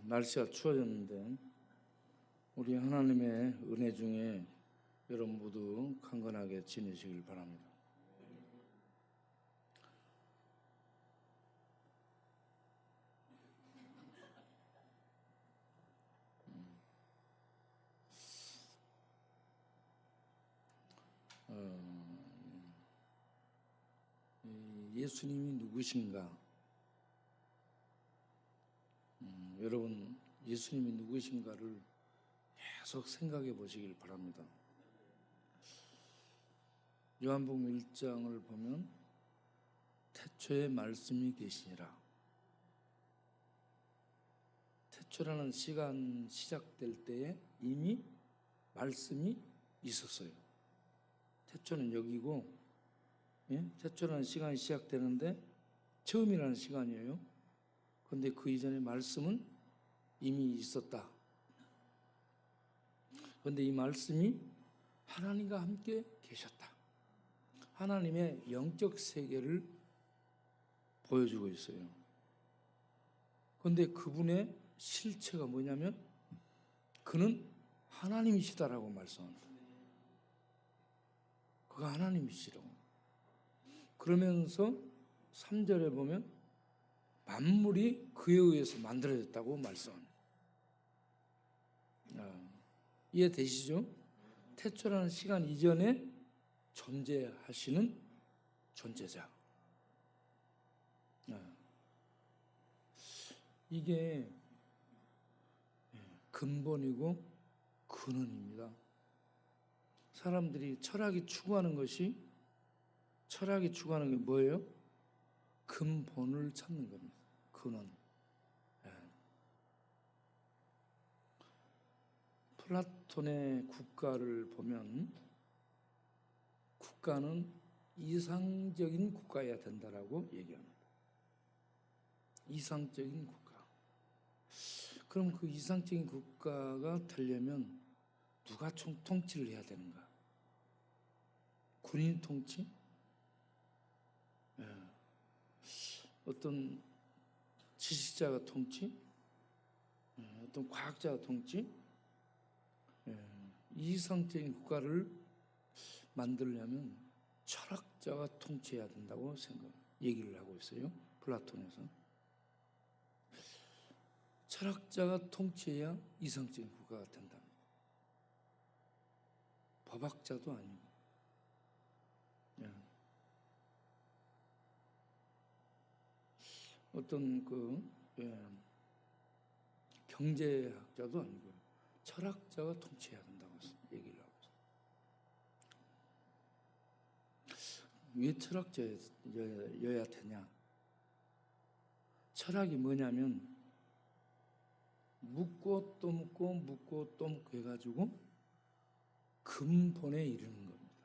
날씨가 추워졌는데 우리 하나님의 은혜 중에 여러분 모두 강건하게 지내시길 바랍니다. 예수님이 누구신가? 여러분 예수님이 누구신가를 계속 생각해 보시길 바랍니다. 요한복음 1장을 보면 태초에 말씀이 계시니라. 태초라는 시간 시작될 때에 이미 말씀이 있었어요. 태초는 여기고, 태초라는 시간이 시작되는데 처음이라는 시간이에요. 그런데 그 이전에 말씀은 이미 있었다. 그런데 이 말씀이 하나님과 함께 계셨다. 하나님의 영적 세계를 보여주고 있어요. 그런데 그분의 실체가 뭐냐면 그는 하나님이시다라고 말씀합니다. 그가 하나님이시라고. 그러면서 3절에 보면 만물이 그에 의해서 만들어졌다고 말씀합니다. 이해되시죠? 태초라는 시간 이전에 존재하시는 존재자. 이게 근본이고 근원입니다. 사람들이 철학이 추구하는 게 뭐예요? 근본을 찾는 겁니다. 근원. 플라톤의 국가를 보면 국가는 이상적인 국가여야 된다라고 얘기합니다. 이상적인 국가. 그럼 그 이상적인 국가가 되려면 누가 통치를 해야 되는가? 군인 통치? 어떤 지식자가 통치? 어떤 과학자가 통치? 이상적인 국가를 만들려면 철학자가 통치해야 된다고 얘기를 하고 있어요. 플라톤에서. 철학자가 통치해야 이상적인 국가가 된답니다. 법학자도 아니고. 어떤 경제학자도 아니고 철학자가 통치해야 된다고 얘기를 하고 있어요. 왜 철학자여야 되냐? 철학이 뭐냐면 묻고 또 묻고 묻고 또 묻고 해가지고 근본에 이르는 겁니다.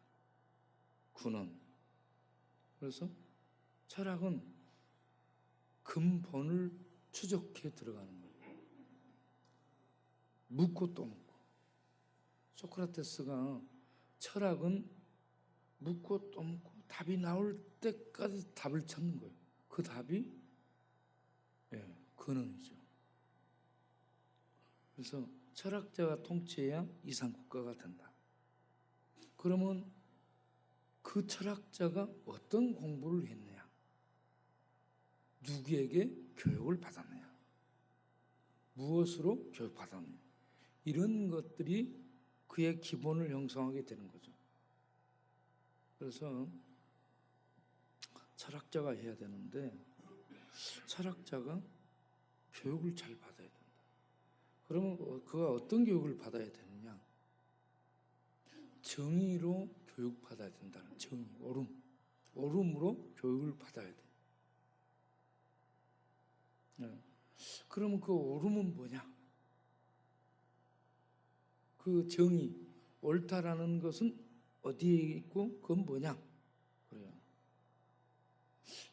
근원. 그래서 철학은 근본을 추적해 들어가는 거예요. 묻고 또 묻고. 소크라테스가 철학은 묻고 또 묻고 답이 나올 때까지 답을 찾는 거예요. 그 답이 근원이죠. 그래서 철학자가 통치해야 이상국가가 된다. 그러면 그 철학자가 어떤 공부를 했느냐? 누구에게 교육을 받았느냐? 무엇으로 교육받았느냐? 이런 것들이 그의 기본을 형성하게 되는 거죠. 그래서 철학자가 해야 되는데 철학자가 교육을 잘 받아야 된다. 그러면 그가 어떤 교육을 받아야 되느냐? 정의로 교육받아야 된다는 정의, 옳음으로 교육을 받아야 돼. 그러면 그 옳음은 뭐냐? 그 정의, 옳다라는 것은 어디에 있고 그건 뭐냐? 그래요.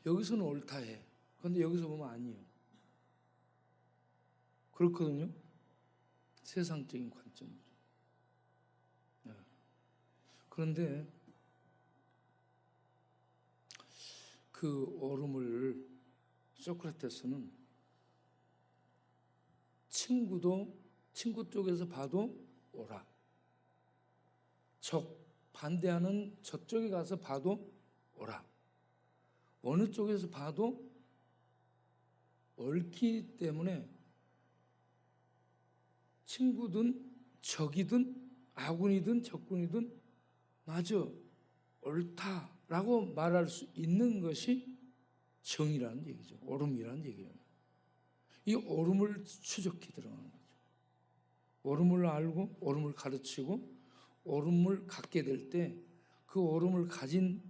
여기서는 옳다 해. 그런데 여기서 보면 아니에요. 그렇거든요. 세상적인 관점이죠. 그런데 그 옳음을 소크라테스는 친구 쪽에서 봐도 오라. 반대하는 저쪽에 가서 봐도 오라. 어느 쪽에서 봐도 옳기 때문에 친구든 적이든 아군이든 적군이든 맞아, 옳다라고 말할 수 있는 것이 정이라는 얘기죠. 옳음이라는 얘기예요. 이 옳음을 추적해 들어가는 거죠. 옳음을 알고 옳음을 가르치고 옳음을 갖게 될 때 그 옳음을 가진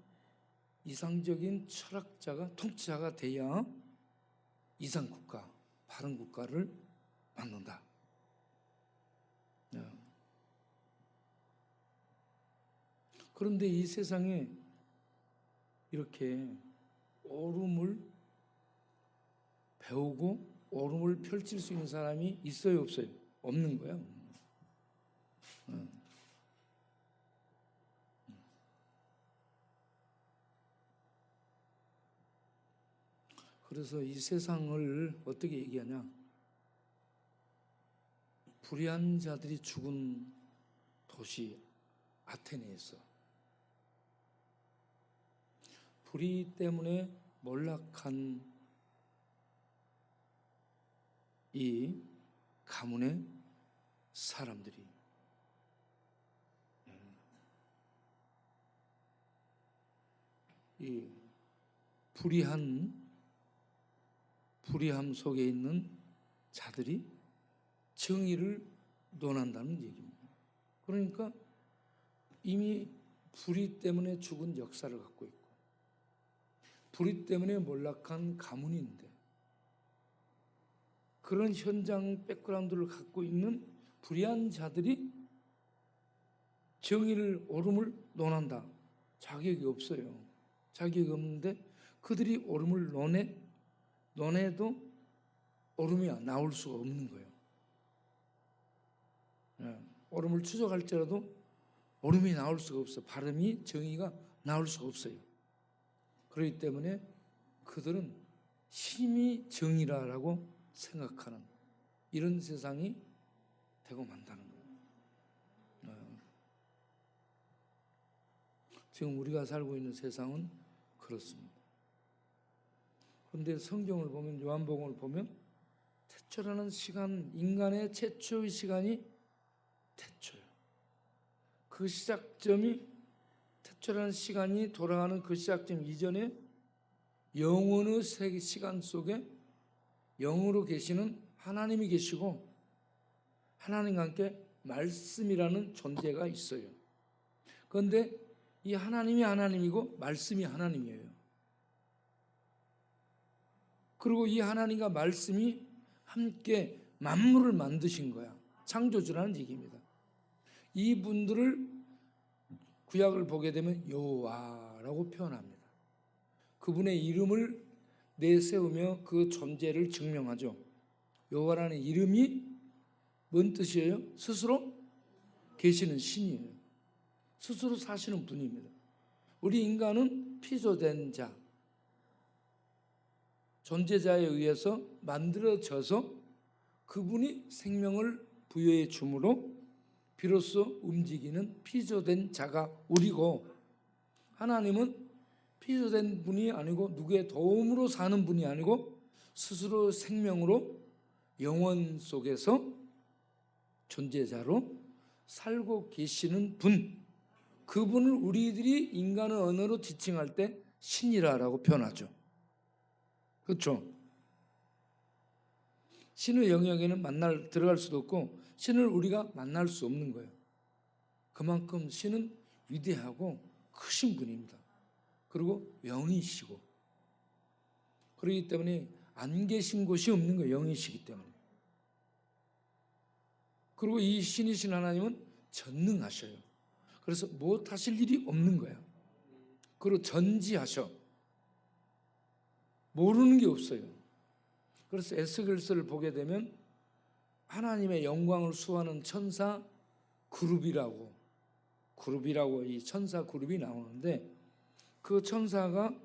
이상적인 철학자가 통치자가 돼야 이상국가, 바른 국가를 만든다. 그런데 이 세상에 이렇게 옳음을 배우고 옳음을 펼칠 수 있는 사람이 있어요, 없어요? 없는 거야. 그래서 이 세상을 어떻게 얘기하냐? 불의한 자들이 죽은 도시 아테네에서 불의 때문에 몰락한 이 가문의 사람들이 이 불의함 속에 있는 자들이 정의를 논한다는 얘기입니다. 그러니까 이미 불의 때문에 죽은 역사를 갖고 있고 불의 때문에 몰락한 가문인데 그런 현장 백그라운드를 갖고 있는 불의한 자들이 정의를 옳음을 논한다. 자격이 없어요. 자격이 없는데 그들이 옳음을 논해도 옳음이 나올 수가 없는 거예요. 옳음을 추적할지라도 옳음이 나올 수가 없어. 바름이 정의가 나올 수가 없어요. 그렇기 때문에 그들은 힘이 정의라고 생각하는 이런 세상이 되고 만다는 거예요. 지금 우리가 살고 있는 세상은 그렇습니다. 그런데 성경을 보면 요한복음을 보면 태초라는 시간, 인간의 최초의 시간이 태초예요. 그 시작점이 태초라는 시간이 돌아가는 그 시작점 이전에 영원의 시간 속에 영으로 계시는 하나님이 계시고 하나님과 함께 말씀이라는 존재가 있어요. 그런데 이 하나님이 하나님이고 말씀이 하나님이에요. 그리고 이 하나님과 말씀이 함께 만물을 만드신 거야. 창조주라는 얘기입니다. 이분들을 구약을 보게 되면 여호와라고 표현합니다. 그분의 이름을 내세우며 그 존재를 증명하죠. 여호와라는 이름이 뭔 뜻이에요? 스스로 계시는 신이에요. 스스로 사시는 분입니다. 우리 인간은 피조된 자, 존재자에 의해서 만들어져서 그분이 생명을 부여해 주므로 비로소 움직이는 피조된 자가 우리고 하나님은 피조된 분이 아니고 누구의 도움으로 사는 분이 아니고 스스로 생명으로 영원 속에서 존재자로 살고 계시는 분, 그분을 우리들이 인간의 언어로 지칭할 때 신이라고 표현하죠. 그렇죠? 신의 영역에는 들어갈 수도 없고 신을 우리가 만날 수 없는 거예요. 그만큼 신은 위대하고 크신 분입니다. 그리고 영이시고 그렇기 때문에 안 계신 곳이 없는 거예요. 영이시기 때문에. 그리고 이 신이신 하나님은 전능하셔요. 그래서 못하실 일이 없는 거예요. 그리고 전지하셔. 모르는 게 없어요. 그래서 에스겔서를 보게 되면 하나님의 영광을 수호하는 천사 그룹이라고 이 천사 그룹이 나오는데 그 천사가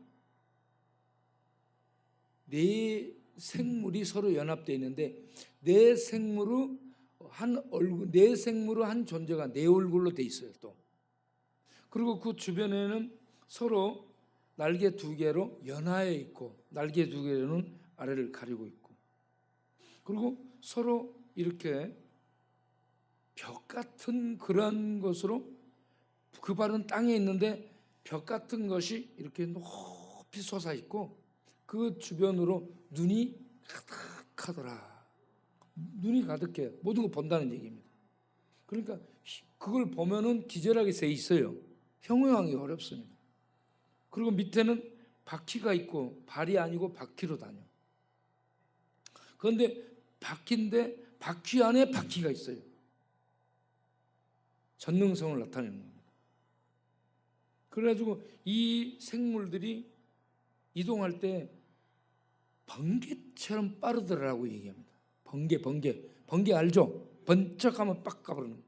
네 생물이 서로 연합되어 있는데 내 생물로 한 얼굴, 내 생물로 한 존재가 내 얼굴로 돼 있어요. 또 그리고 그 주변에는 서로 날개 두 개로 연하여 있고 날개 두 개로는 아래를 가리고 있고 그리고 서로 이렇게 벽 같은 그런 것으로 그 발은 땅에 있는데 벽 같은 것이 이렇게 높이 솟아 있고 그 주변으로 눈이 가득하더라. 눈이 가득해. 모든 걸 본다는 얘기입니다. 그러니까 그걸 보면은 기절하게 돼 있어요. 형용하기 어렵습니다. 그리고 밑에는 바퀴가 있고 발이 아니고 바퀴로 다녀. 그런데 바퀴인데 바퀴 안에 바퀴가 있어요. 전능성을 나타내는 겁니다. 그래가지고 이 생물들이 이동할 때 번개처럼 빠르더라고 얘기합니다. 번개 알죠? 번쩍하면 빡 가버리는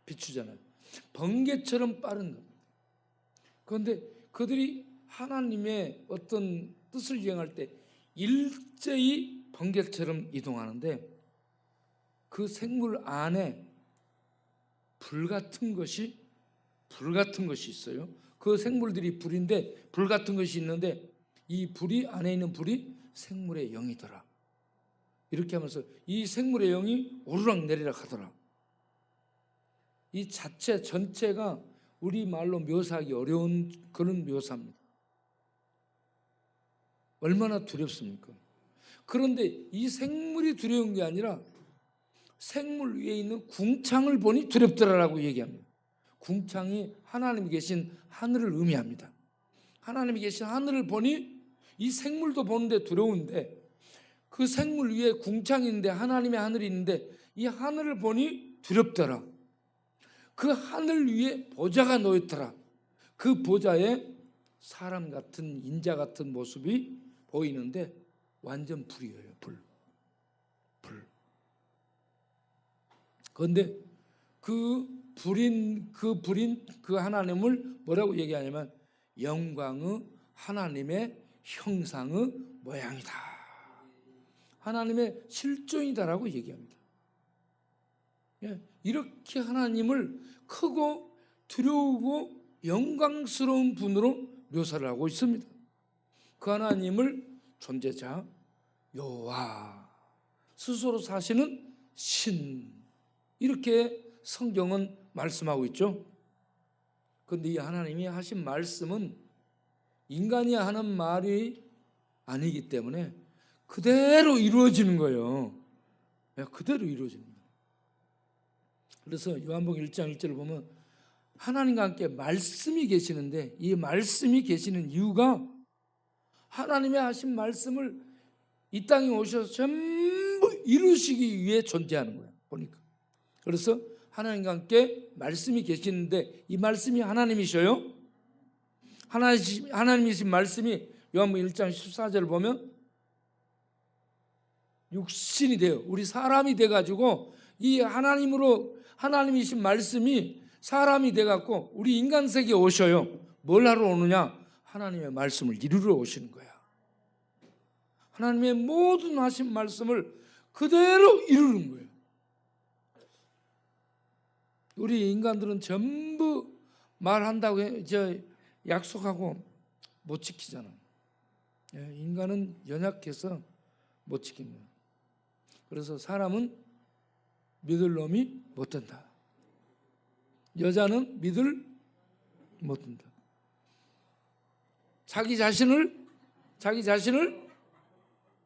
비추잖아요. 번개처럼 빠른 겁니다. 그런데 그들이 하나님의 어떤 뜻을 이행할 때 일제히 번개처럼 이동하는데 그 생물 안에 불 같은 것이 있어요. 그 생물들이 불인데 불 같은 것이 있는데 이 불이 안에 있는 불이 생물의 영이더라. 이렇게 하면서 이 생물의 영이 오르락 내리락 하더라. 이 자체 전체가 우리말로 묘사하기 어려운 그런 묘사입니다. 얼마나 두렵습니까? 그런데 이 생물이 두려운 게 아니라 생물 위에 있는 궁창을 보니 두렵더라라고 얘기합니다. 궁창이 하나님이 계신 하늘을 의미합니다. 하나님이 계신 하늘을 보니 이 생물도 보는데 두려운데 그 생물 위에 궁창이 있는데 하나님의 하늘이 있는데 이 하늘을 보니 두렵더라. 그 하늘 위에 보좌가 놓였더라. 그 보좌에 사람 같은 인자 같은 모습이 보이는데 완전 불이에요. 불. 그런데 그 불인 그 하나님을 뭐라고 얘기하냐면 영광의 하나님의 형상의 모양이다. 하나님의 실존이다라고 얘기합니다. 이렇게 하나님을 크고 두려우고 영광스러운 분으로 묘사를 하고 있습니다. 그 하나님을 존재자 여호와, 스스로 사시는 신, 이렇게 성경은 말씀하고 있죠. 그런데 이 하나님이 하신 말씀은 인간이 하는 말이 아니기 때문에 그대로 이루어지는 거예요. 그대로 이루어집니다. 그래서 요한복음 1장 1절을 보면 하나님과 함께 말씀이 계시는데 이 말씀이 계시는 이유가 하나님의 하신 말씀을 이 땅에 오셔서 전부 이루시기 위해 존재하는 거예요. 보니까. 그래서 하나님과 함께 말씀이 계시는데 이 말씀이 하나님이셔요. 하나님이신 말씀이 요한복음 1장 14절을 보면 육신이 돼요. 우리 사람이 돼가지고 이 하나님이신 말씀이 사람이 돼갖고 우리 인간 세계에 오셔요. 뭘 하러 오느냐? 하나님의 말씀을 이루러 오시는 거야. 하나님의 모든 하신 말씀을 그대로 이루는 거예요. 우리 인간들은 전부 말한다고 약속하고 못 지키잖아요. 인간은 연약해서 못 지킵니다. 그래서 사람은 믿을 놈이 못 된다. 여자는 믿을 못 된다. 자기 자신을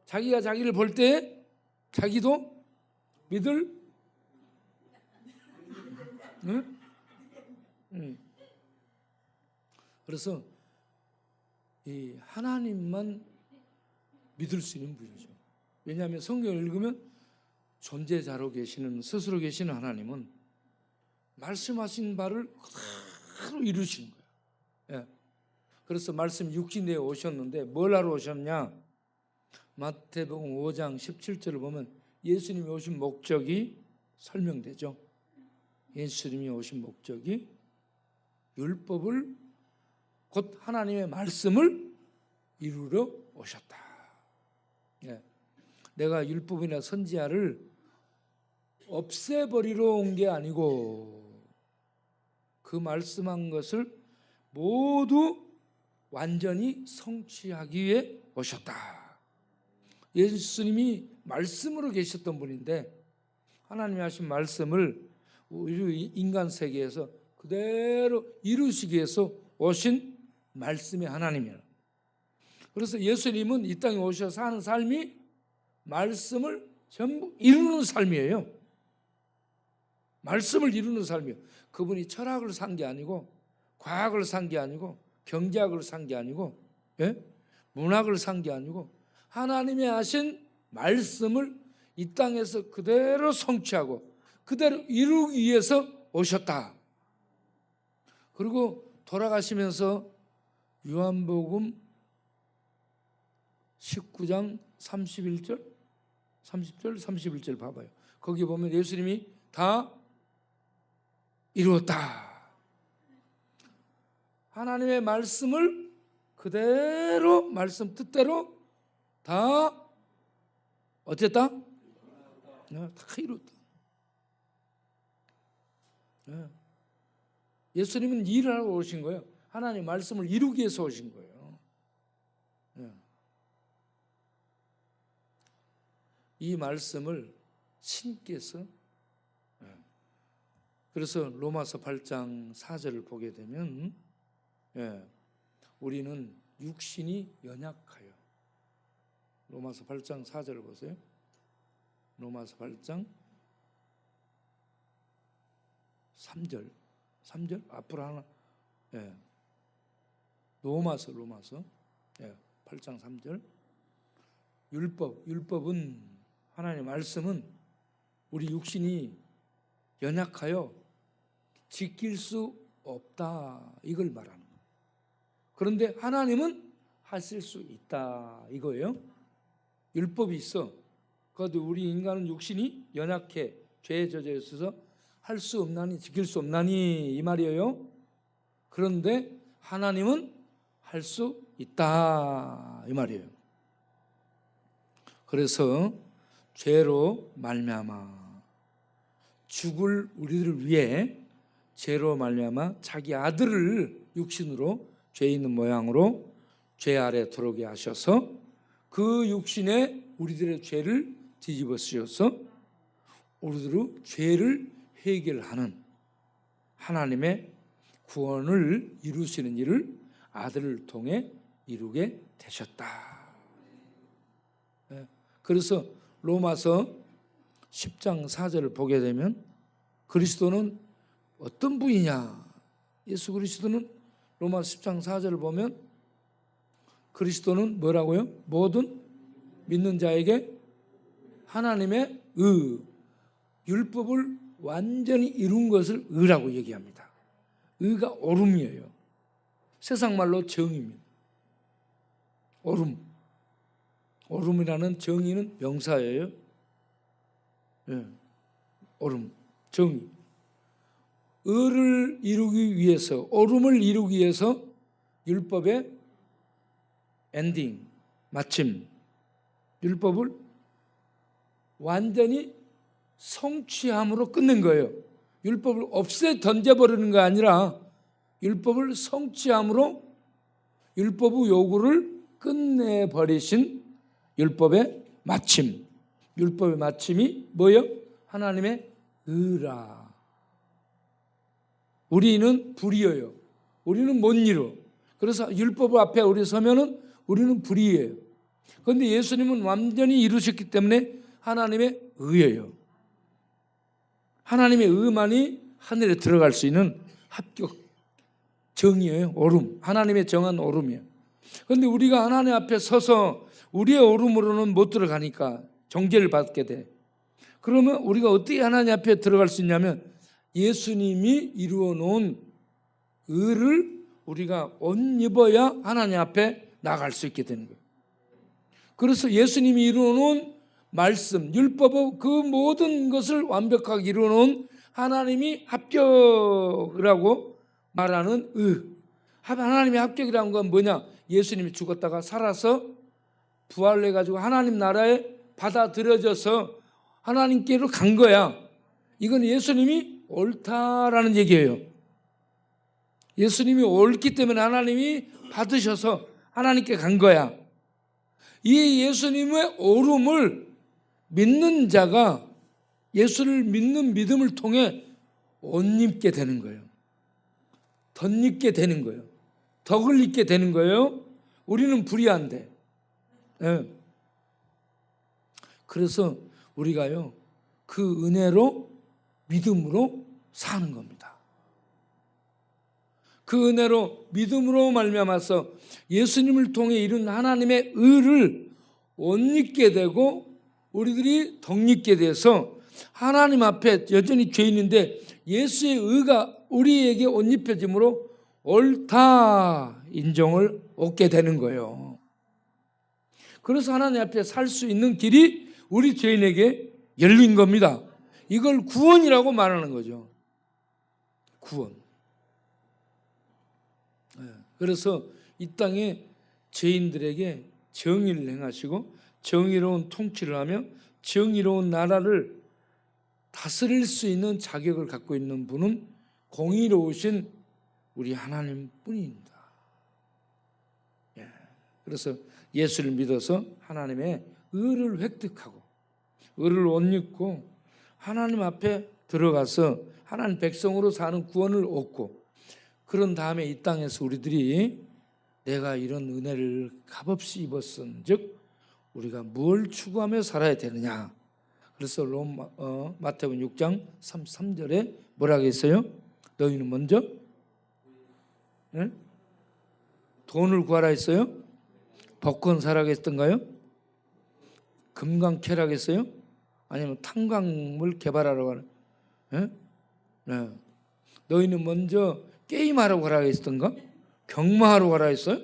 자기가 자기를 볼 때 자기도 믿을 그래서 이 하나님만 믿을 수 있는 분이죠. 왜냐하면 성경을 읽으면 존재자로 계시는 스스로 계시는 하나님은 말씀하신 바를 그대로 이루시는 거예요. 그래서 말씀 육신에 오셨는데 뭘 하러 오셨냐? 마태복음 5장 17절을 보면 예수님이 오신 목적이 설명되죠. 예수님이 오신 목적이 율법을 곧 하나님의 말씀을 이루러 오셨다. 내가 율법이나 선지자를 없애버리러 온 게 아니고 그 말씀한 것을 모두 완전히 성취하기 위해 오셨다. 예수님이 말씀으로 계셨던 분인데 하나님이 하신 말씀을 우리 인간 세계에서 그대로 이루시기 위해서 오신 말씀의 하나님이에요. 그래서 예수님은 이 땅에 오셔서 사는 삶이 말씀을 전부 이루는 삶이에요. 말씀을 이루는 삶이에요. 그분이 철학을 산 게 아니고 과학을 산 게 아니고 경제학을 산 게 아니고 문학을 산 게 아니고 하나님이 하신 말씀을 이 땅에서 그대로 성취하고 그대로 이루기 위해서 오셨다. 그리고 돌아가시면서 요한복음 19장 30절 31절 봐봐요. 거기 보면 예수님이 다 이루었다. 하나님의 말씀을 그대로 말씀 뜻대로 다 어쨌다? 다 이뤘다. 예수님은 일을 하러 오신 거예요. 하나님의 말씀을 이루기 위해서 오신 거예요. 이 말씀을 신께서 그래서 로마서 8장 4절을 보게 되면 우리는 육신이 연약하여 로마서 8장 4절을 보세요. 로마서 8장 3절 앞으로 하나 로마서 8장 3절 율법은 하나님의 말씀은 우리 육신이 연약하여 지킬 수 없다 이걸 말하는 거예요. 그런데 하나님은 하실 수 있다 이거예요. 율법이 있어. 그래도 우리 인간은 육신이 연약해 죄에 젖어 있어서 할 수 없나니 지킬 수 없나니 이 말이에요. 그런데 하나님은 할 수 있다 이 말이에요. 그래서 죄로 말미암아 죽을 우리를 위해 죄로 말미암아 자기 아들을 육신으로 죄 있는 모양으로 죄 아래 들어오게 하셔서 그 육신에 우리들의 죄를 뒤집어 쓰셔서 우리들의 죄를 해결하는 하나님의 구원을 이루시는 일을 아들을 통해 이루게 되셨다. 그래서 로마서 10장 4절을 보게 되면 그리스도는 어떤 분이냐? 예수 그리스도는 로마서 10장 4절을 보면 그리스도는 뭐라고요? 모든 믿는 자에게 하나님의 율법을 완전히 이룬 것을 의라고 얘기합니다. 의가 옳음이에요. 세상 말로 정의입니다. 옳음이라는 정의는 명사예요. 옳음, 정의. 의를 이루기 위해서, 옳음을 이루기 위해서 율법의 엔딩, 마침, 율법을 완전히 성취함으로 끝낸 거예요. 율법을 없애 던져버리는 거 아니라 율법을 성취함으로 율법의 요구를 끝내버리신 율법의 마침. 율법의 마침이 뭐예요? 하나님의 의라. 우리는 불의여요. 우리는 못 이뤄. 그래서 율법 앞에 우리 서면은 우리는 불의예요. 그런데 예수님은 완전히 이루셨기 때문에 하나님의 의예요. 하나님의 의만이 하늘에 들어갈 수 있는 합격 정의예요. 옳음. 하나님의 정한 옳음이에요. 그런데 우리가 하나님 앞에 서서 우리의 옳음으로는 못 들어가니까 정죄를 받게 돼. 그러면 우리가 어떻게 하나님 앞에 들어갈 수 있냐면 예수님이 이루어 놓은 의를 우리가 옷 입어야 하나님 앞에 나갈 수 있게 되는 거예요. 그래서 예수님이 이루어 놓은 말씀, 율법의 그 모든 것을 완벽하게 이루어 놓은 하나님이 합격이라고 말하는 의. 하나님의 합격이라는 건 뭐냐? 예수님이 죽었다가 살아서 부활해가지고 하나님 나라에 받아들여져서 하나님께로 간 거야. 이건 예수님이 옳다라는 얘기예요. 예수님이 옳기 때문에 하나님이 받으셔서 하나님께 간 거야. 이 예수님의 옳음을 믿는 자가 예수를 믿는 믿음을 통해 옷 입게 되는 거예요. 덧입게 되는 거예요. 덕을 입게 되는 거예요. 우리는 불의한데. 네. 그래서 우리가요, 그 은혜로 믿음으로 사는 겁니다. 그 은혜로 믿음으로 말미암아서 예수님을 통해 이룬 하나님의 의를 옷 입게 되고 우리들이 덕입게 돼서 하나님 앞에 여전히 죄인인데 예수의 의가 우리에게 옷 입혀짐으로 옳다 인정을 얻게 되는 거예요. 그래서 하나님 앞에 살 수 있는 길이 우리 죄인에게 열린 겁니다. 이걸 구원이라고 말하는 거죠. 구원. 그래서 이 땅에 죄인들에게 정의를 행하시고 정의로운 통치를 하며 정의로운 나라를 다스릴 수 있는 자격을 갖고 있는 분은 공의로우신 우리 하나님 뿐입니다. 그래서 예수를 믿어서 하나님의 의를 획득하고 의를 옷 입고 하나님 앞에 들어가서 하나님 백성으로 사는 구원을 얻고 그런 다음에 이 땅에서 우리들이 내가 이런 은혜를 값없이 입었은즉 우리가 뭘 추구하며 살아야 되느냐. 그래서 마태복음 6장 33절에 뭐라고 했어요? 너희는 먼저 돈을 구하라 했어요? 복권 사라고 했던가요? 금강캐라고 했어요? 아니면 탄광물 개발하라고 하는? 네. 너희는 먼저 게임하라고 하라고 했던가? 경마하러 가라 했어요?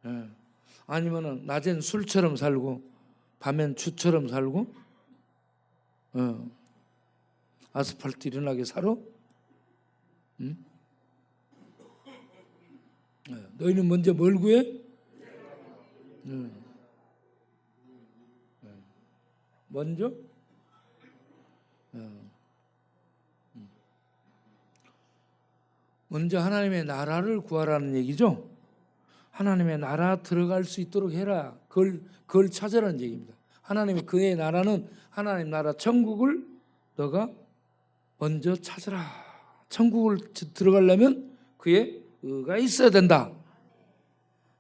네. 아니면 낮엔 술처럼 살고 밤엔 주처럼 살고 아스팔트 일어나게 살아? 응? 너희는 먼저 뭘 구해? 먼저? 먼저 하나님의 나라를 구하라는 얘기죠. 하나님의 나라 들어갈 수 있도록 해라. 그걸 찾으라는 얘기입니다. 하나님의 그의 나라는 하나님 나라 천국을 너가 먼저 찾으라. 천국을 들어가려면 그의 의가 있어야 된다.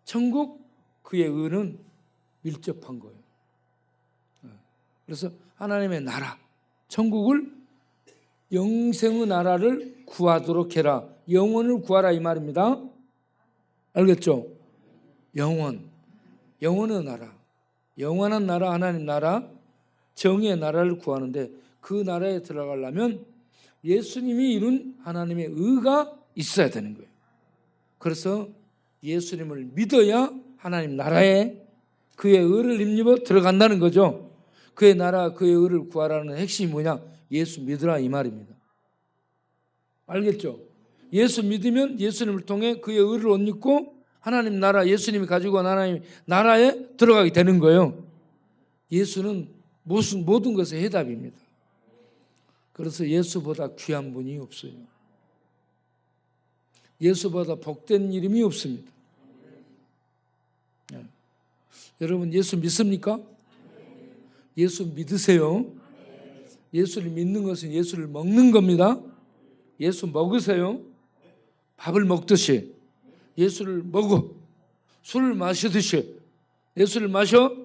천국 그의 의는 밀접한 거예요. 그래서 하나님의 나라, 천국을 영생의 나라를 구하도록 해라. 영원을 구하라 이 말입니다. 알겠죠? 영원의 나라, 영원한 나라, 하나님 나라, 정의의 나라를 구하는데 그 나라에 들어가려면 예수님이 이룬 하나님의 의가 있어야 되는 거예요. 그래서 예수님을 믿어야 하나님 나라에 그의 의를 힘입어 들어간다는 거죠. 그의 나라, 그의 의를 구하라는 핵심이 뭐냐? 예수 믿으라 이 말입니다. 알겠죠? 예수 믿으면 예수님을 통해 그의 의를 옷 입고 하나님 나라, 예수님이 가지고 온 하나님 나라에 들어가게 되는 거예요. 예수는 모든 것의 해답입니다. 그래서 예수보다 귀한 분이 없어요. 예수보다 복된 이름이 없습니다. 네. 여러분 예수 믿습니까? 예수 믿으세요. 예수를 믿는 것은 예수를 먹는 겁니다. 예수 먹으세요. 밥을 먹듯이 예수를 먹어. 술을 마시듯이 예수를 마셔.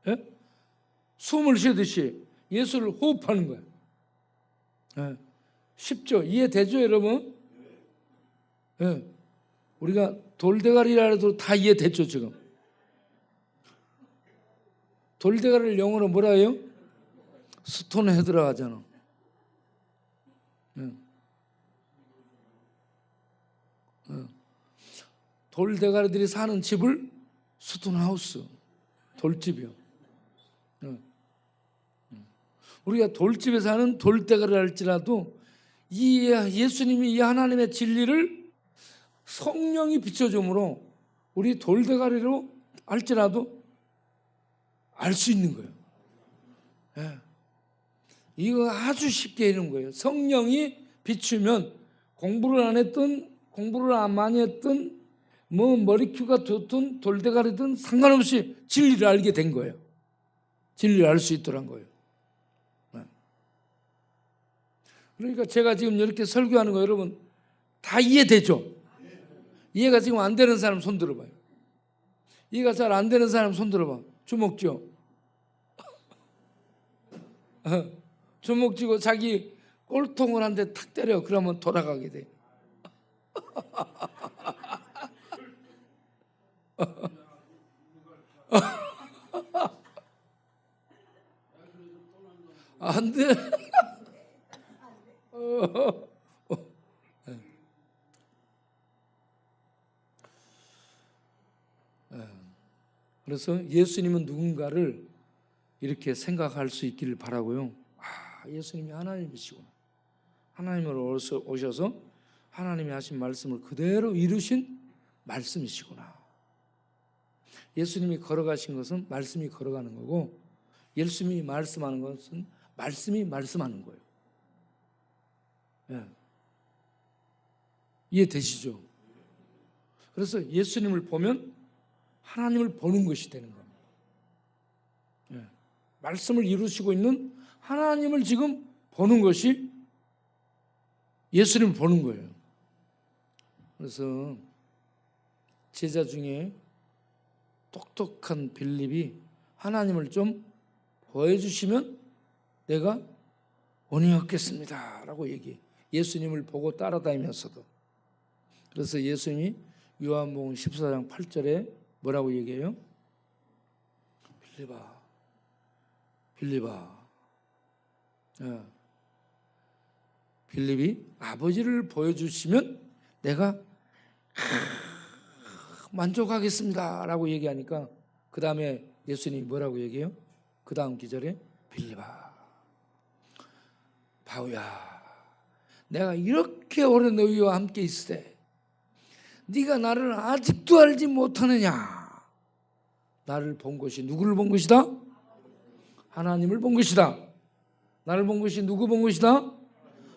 예? 숨을 쉬듯이 예수를 호흡하는 거예요. 예. 쉽죠? 이해되죠 여러분? 예. 우리가 돌대가리라 해도 다 이해됐죠 지금? 돌대가리를 영어로 뭐라 해요? 스톤 헤드라 하잖아. 예. 돌대가리들이 사는 집을 스톤하우스, 돌집이요. 우리가 돌집에 사는 돌대가리를 할지라도 이 예수님이 이 하나님의 진리를 성령이 비춰줌으로 우리 돌대가리로 할지라도 알 수 있는 거예요. 예. 이거 아주 쉽게 이런 거예요. 성령이 비추면 공부를 안 했든 공부를 안 많이 했든 뭐 머리큐가 좋든 돌대가리든 상관없이 진리를 알게 된 거예요. 진리를 알 수 있더란 거예요. 그러니까 제가 지금 이렇게 설교하는 거 여러분 다 이해되죠? 이해가 지금 안 되는 사람 손 들어봐요. 이해가 잘 안 되는 사람 손 들어봐. 주먹 쥐어. 주먹 쥐고 자기 꼴통을 한 대 탁 때려. 그러면 돌아가게 돼. 안 돼. 그래서 예수님은 누군가를 이렇게 생각할 수 있기를 바라고요. 아, 예수님이 하나님이시구나. 하나님으로 오셔서 하나님이 하신 말씀을 그대로 이루신 말씀이시구나. 예수님이 걸어가신 것은 말씀이 걸어가는 거고, 예수님이 말씀하는 것은 말씀이 말씀하는 거예요. 예. 이해되시죠? 그래서 예수님을 보면 하나님을 보는 것이 되는 겁니다. 예. 말씀을 이루시고 있는 하나님을 지금 보는 것이 예수님을 보는 거예요. 그래서 제자 중에 똑똑한 빌립이 하나님을 좀 보여주시면 내가 은혜 얻겠습니다 라고 얘기해. 예수님을 보고 따라다니면서도. 그래서 예수님이 요한복음 14장 8절에 뭐라고 얘기해요? 빌립아. 빌립이 아버지를 보여주시면 내가 만족하겠습니다 라고 얘기하니까 그 다음에 예수님이 뭐라고 얘기해요? 그 다음 기절에 빌립아, 바우야, 내가 이렇게 오래 너희와 함께 있으되 네가 나를 아직도 알지 못하느냐. 나를 본 것이 누구를 본 것이다? 하나님을 본 것이다. 나를 본 것이 누구 본 것이다?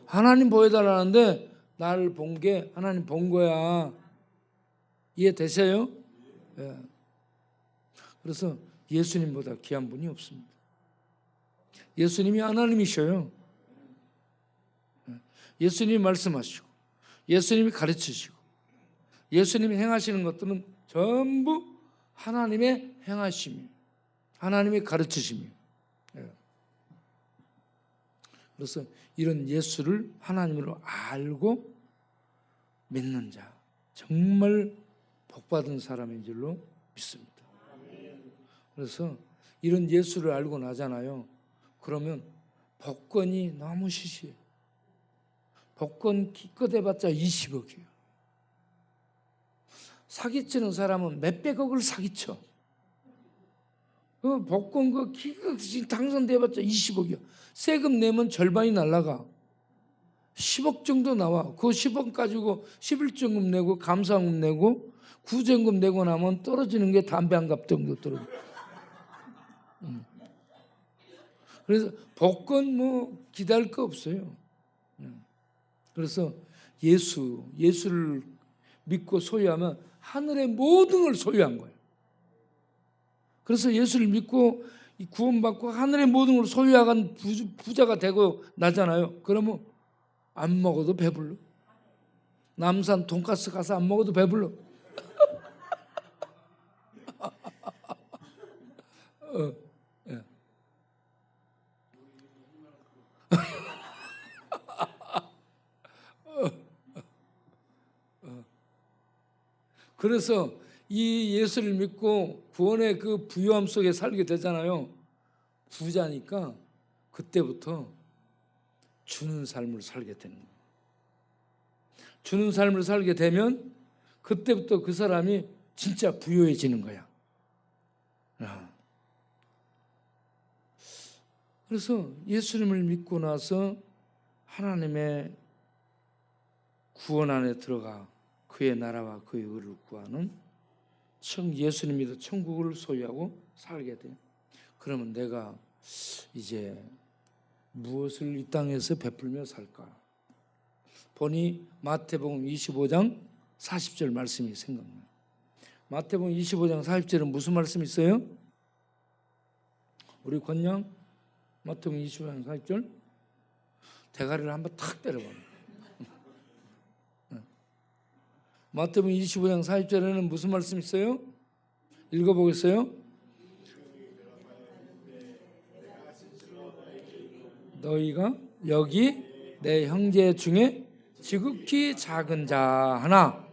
하나님 보여달라는데 나를 본 게 하나님 본 거야. 이해되세요? 예. 그래서 예수님보다 귀한 분이 없습니다. 예수님이 하나님이셔요. 예수님이 말씀하시고 예수님이 가르치시고 예수님이 행하시는 것들은 전부 하나님의 행하심이에요. 하나님의 가르치심이에요. 그래서 이런 예수를 하나님으로 알고 믿는 자 정말 복받은 사람인 줄로 믿습니다. 그래서 이런 예수를 알고 나잖아요. 그러면 복권이 너무 시시해요. 복권 기껏 해봤자 20억이에요. 사기치는 사람은 몇백억을 사기쳐. 그 복권 그 기껏 당선돼봤자 20억이야. 세금 내면 절반이 날라가. 10억 정도 나와. 그 10억 가지고 11조금 내고 감사금 내고 구제금 내고 나면 떨어지는 게 담배 한 갑 정도 떨어져. 그래서 복권 뭐 기다릴 거 없어요. 그래서 예수를 믿고 소유하면 하늘의 모든 걸 소유한 거예요. 그래서 예수를 믿고 구원받고 하늘의 모든 걸 소유한 부자가 되고 나잖아요. 그러면 안 먹어도 배불러. 남산 돈가스 가서 안 먹어도 배불러. 예. 그래서 이 예수를 믿고 구원의 그 부요함 속에 살게 되잖아요. 부자니까 그때부터 주는 삶을 살게 되는 거예요. 주는 삶을 살게 되면 그때부터 그 사람이 진짜 부유해지는 거야. 그래서 예수님을 믿고 나서 하나님의 구원 안에 들어가 그의 나라와 그의 의를 구하는 예수님 믿어 천국을 소유하고 살게 돼요. 그러면 내가 이제 무엇을 이 땅에서 베풀며 살까? 보니 마태복음 25장 40절 말씀이 생각나요. 마태복음 25장 40절은 무슨 말씀이 있어요? 우리 권양 마태복음 25장 40절 대가리를 한번 탁 때려봐. 마태복음 25장 40절에는 무슨 말씀이 있어요? 읽어보겠어요? 너희가 여기 내 형제 중에 지극히 작은 자 하나,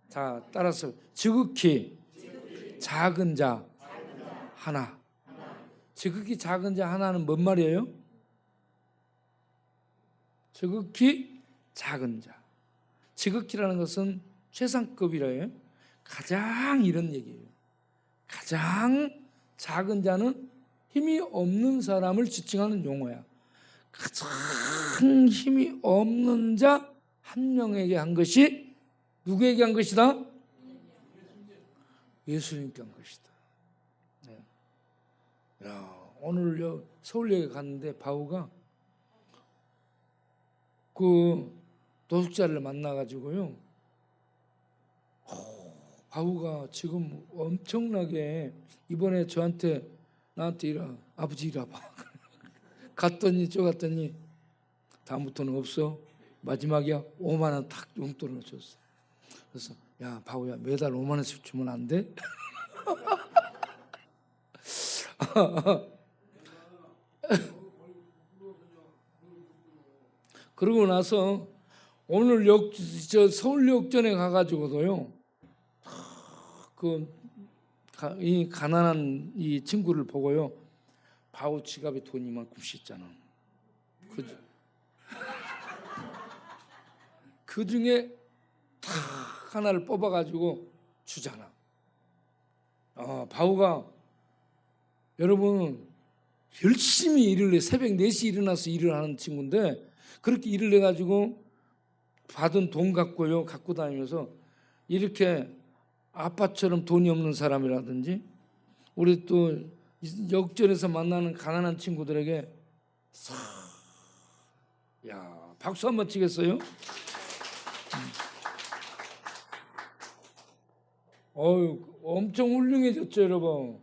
자 따라서 지극히 작은 자 하나. 지극히 작은 자 하나는 뭔 말이에요? 지극히 작은 자. 지극히라는 것은 최상급이라 해요. 가장 이런 얘기예요. 가장 작은 자는 힘이 없는 사람을 지칭하는 용어야. 가장 힘이 없는 자 한 명에게 한 것이 누구에게 한 것이다? 예수님께 한 것이다. 네. 야, 오늘 서울역에 갔는데 바우가 그 노숙자를 만나가지고요. 바우가 지금 엄청나게 이번에 나한테 아버지 이리 와봐. 갔더니 다음부터는 없어. 마지막이야. 5만 원 탁 용돈을 줬어. 그래서 야 바우야 매달 5만 원씩 주면 안 돼? 그러고 나서 오늘 서울역전에 가가지고도요. 이 가난한 이 친구를 보고요. 바우 지갑에 돈 이만큼 씻잖아. 그 중에 딱 하나를 뽑아가지고 주잖아. 바우가 여러분 열심히 일을 해. 새벽 4시 일어나서 일을 하는 친구인데 그렇게 일을 해가지고 받은 돈 갖고 다니면서 이렇게 아빠처럼 돈이 없는 사람이라든지 우리 또 역전에서 만나는 가난한 친구들에게 야 박수 한번 치겠어요? 엄청 훌륭해졌죠 여러분.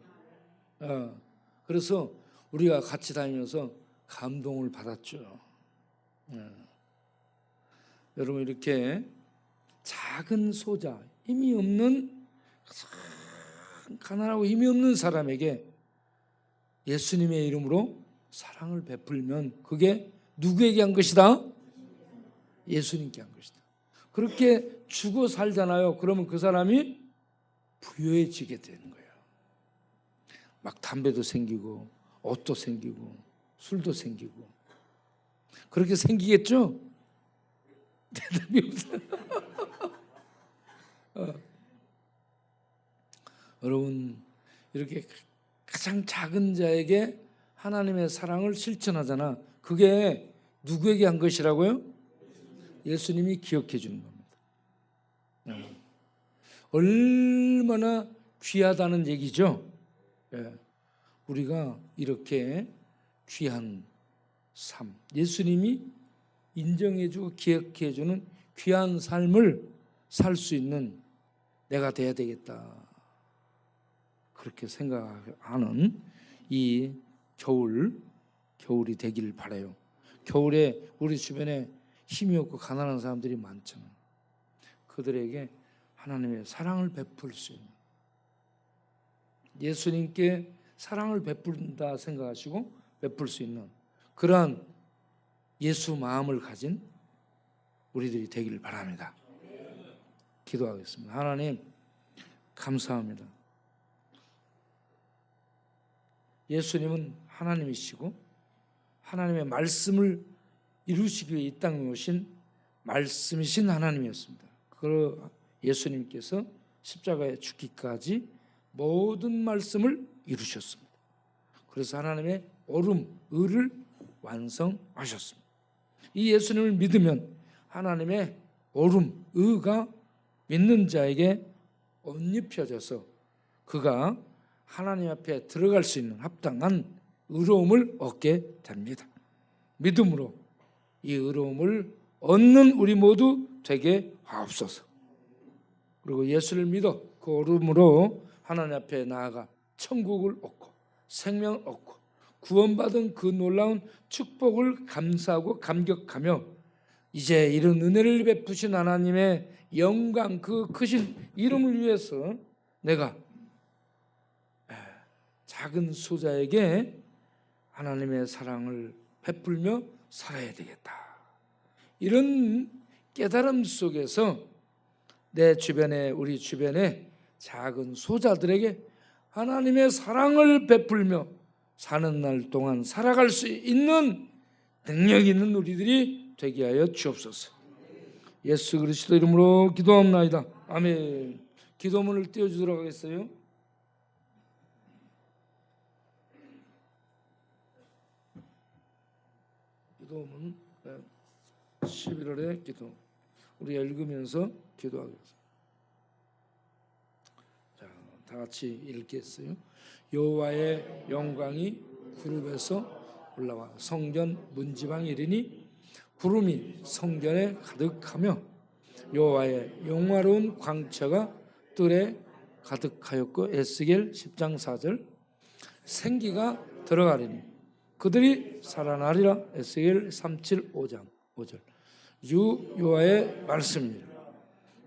그래서 우리가 같이 다니면서 감동을 받았죠. 여러분 이렇게 작은 소자, 힘이 없는 가난하고 힘이 없는 사람에게 예수님의 이름으로 사랑을 베풀면 그게 누구에게 한 것이다? 예수님께 한 것이다. 그렇게 주고 살잖아요. 그러면 그 사람이 부유해지게 되는 거예요. 막 담배도 생기고 옷도 생기고 술도 생기고 그렇게 생기겠죠? 대답이 없어요. 여러분 이렇게 가장 작은 자에게 하나님의 사랑을 실천하잖아. 그게 누구에게 한 것이라고요? 예수님이 기억해 주는 겁니다. 얼마나 귀하다는 얘기죠. 우리가 이렇게 귀한 삶, 예수님이 인정해주고 기억해주는 귀한 삶을 살 수 있는 내가 돼야 되겠다. 그렇게 생각하는 이 겨울이 되길 바라요. 겨울에 우리 주변에 힘이 없고 가난한 사람들이 많잖아요. 그들에게 하나님의 사랑을 베풀 수 있는, 예수님께 사랑을 베푼다 생각하시고 베풀 수 있는 그러한 예수 마음을 가진 우리들이 되기를 바랍니다. 기도하겠습니다. 하나님 감사합니다. 예수님은 하나님이시고 하나님의 말씀을 이루시기 위해 이 땅에 오신 말씀이신 하나님이었습니다. 그 예수님께서 십자가에 죽기까지 모든 말씀을 이루셨습니다. 그래서 하나님의 옳음, 의를 완성하셨습니다. 이 예수님을 믿으면 하나님의 옳음, 의가 믿는 자에게 옷 입혀져서 그가 하나님 앞에 들어갈 수 있는 합당한 의로움을 얻게 됩니다. 믿음으로 이 의로움을 얻는 우리 모두 되게 하옵소서. 그리고 예수를 믿어 그 의로움으로 하나님 앞에 나아가 천국을 얻고 생명을 얻고 구원받은 그 놀라운 축복을 감사하고 감격하며 이제 이런 은혜를 베푸신 하나님의 영광 그 크신 이름을 위해서 내가 작은 소자에게 하나님의 사랑을 베풀며 살아야 되겠다. 이런 깨달음 속에서 내 주변에 우리 주변에 작은 소자들에게 하나님의 사랑을 베풀며 사는 날 동안 살아갈 수 있는 능력 있는 우리들이 되게 하여 주옵소서. 예수 그리스도 이름으로 기도합나이다. 아멘. 기도문을 띄워주도록 하겠어요. 기도문 11월의 기도 우리가 읽으면서 기도하겠습니다. 자, 다 같이 읽겠어요. 여호와의 영광이 구름에서 올라와 성전 문지방에 이르니 구름이 성전에 가득하며 여호와의 영화로운 광채가 뜰에 가득하였고 에스겔 10장 4절 생기가 들어가리니 그들이 살아나리라 에스겔 37, 5장 5절 주 여호와의 말씀이니라.